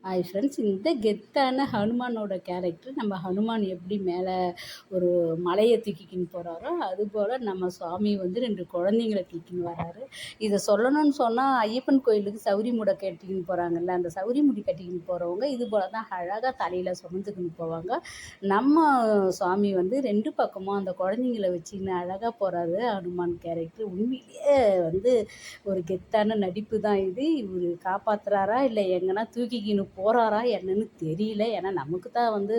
Hi friends, இந்த கெத்தான ஹனுமானோட character நம்ம ஹனுமான் எப்படி மேலே ஒரு மலையை தூக்கிக்கின்னு போகிறாரோ அதுபோல் நம்ம சுவாமி வந்து 2 குழந்தைங்கள தூக்கின்னு வராரு. இதை சொல்லணும்னு சொன்னால் ஐயப்பன் கோயிலுக்கு சௌரி முடை கட்டிக்கின்னு போகிறாங்கல்ல, அந்த சௌரி முடி கட்டிக்கின்னு போகிறவங்க இது போல் தான் அழகாக தலையில் சுமந்துக்கின்னு போவாங்க. நம்ம சுவாமி வந்து 2 பக்கமும் அந்த குழந்தைங்கள வச்சுக்கின்னு அழகாக போகிறாரு. ஹனுமான் கேரக்டர் உண்மையிலேயே வந்து ஒரு கெத்தான நடிப்பு தான் இது. இவர் காப்பாற்றுறாரா இல்லை எங்கன்னா தூக்கிக்கின்னு போகிறாரா என்னன்னு தெரியல. ஏன்னா நமக்கு தான் வந்து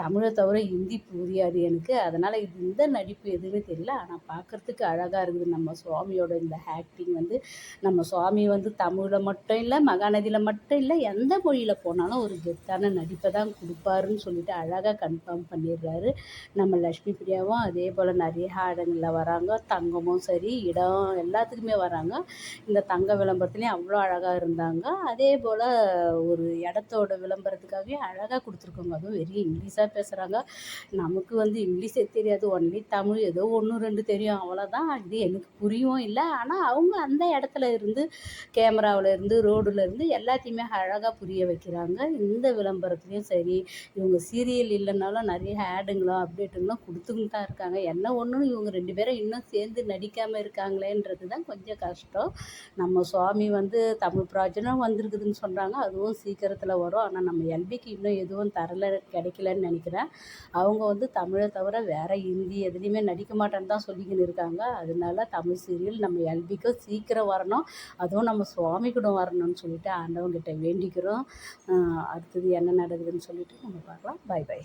தமிழை தவிர ஹிந்தி புரியாது எனக்கு. அதனால் இந்த நடிப்பு எதுவுமே தெரியல. ஆனால் பார்க்குறதுக்கு அழகாக இருக்குது. நம்ம சுவாமியோட இந்த ஆக்டிங் வந்து நம்ம சுவாமி வந்து தமிழில் மட்டும் இல்லை, மகாநதியில் மட்டும் இல்லை, எந்த மொழியில் போனாலும் ஒரு கெத்தான நடிப்பை தான் கொடுப்பாருன்னு சொல்லிட்டு அழகாக கன்ஃபார்ம் பண்ணிடுறாரு. நம்ம லக்ஷ்மி பிரியாவும் அதே போல் நிறைய இடங்களில் வராங்க. தங்கமும் சரி, இடம் எல்லாத்துக்குமே வராங்க. இந்த தங்க விளம்பரத்துலேயும் அவ்வளோ அழகாக இருந்தாங்க. அதே போல் ஒரு இடத்தோட விளம்பரத்துக்காகவே அழகாக கொடுத்துருக்காங்க. அதுவும் வெறும் இங்கிலீஷாக பேசுகிறாங்க. நமக்கு வந்து இங்கிலீஷே தெரியாது, ஒன்லி தமிழ் ஏதோ 1, 2 தெரியும், அவ்வளோதான். இது எனக்கு புரியவும் இல்லை. ஆனால் அவங்க அந்த இடத்துல இருந்து கேமராவில் இருந்து ரோடில் இருந்து எல்லாத்தையுமே அழகாக புரிய வைக்கிறாங்க. இந்த விளம்பரத்துலேயும் சரி, இவங்க சீரியல் இல்லைன்னாலும் நிறைய ஆடுங்களும் அப்டேட்டுங்களும் கொடுத்துக்கிட்டு தான் இருக்காங்க. என்ன ஒன்று இவங்க 2 பேரும் இன்னும் சேர்ந்து நடிக்காமல் இருக்காங்களேன்றது தான் கொஞ்சம் கஷ்டம். நம்ம சுவாமி வந்து தமிழ் ப்ராஜெக்டும் வந்திருக்குதுன்னு சொல்கிறாங்க, அதுவும் சீக்கிரத்தில் வரும். ஆனால் நம்ம எல்பிக்கு இன்னும் எதுவும் தரல, கிடைக்கலன்னு நினைக்கிறேன். அவங்க வந்து தமிழை தவிர வேறு ஹிந்தி எதுலேயுமே நடிக்க மாட்டேன்னு தான் சொல்லிக்கின்னு இருக்காங்க. அதனால தமிழ் சீரியல் நம்ம எல்பிக்கும் சீக்கிரம் வரணும், அதுவும் நம்ம சுவாமி கூட வரணும்னு சொல்லிட்டு ஆண்டவங்கிட்ட வேண்டிக்கிறோம். அடுத்தது என்ன நடக்குதுன்னு சொல்லிட்டு நம்ம பார்க்கலாம். Bye by.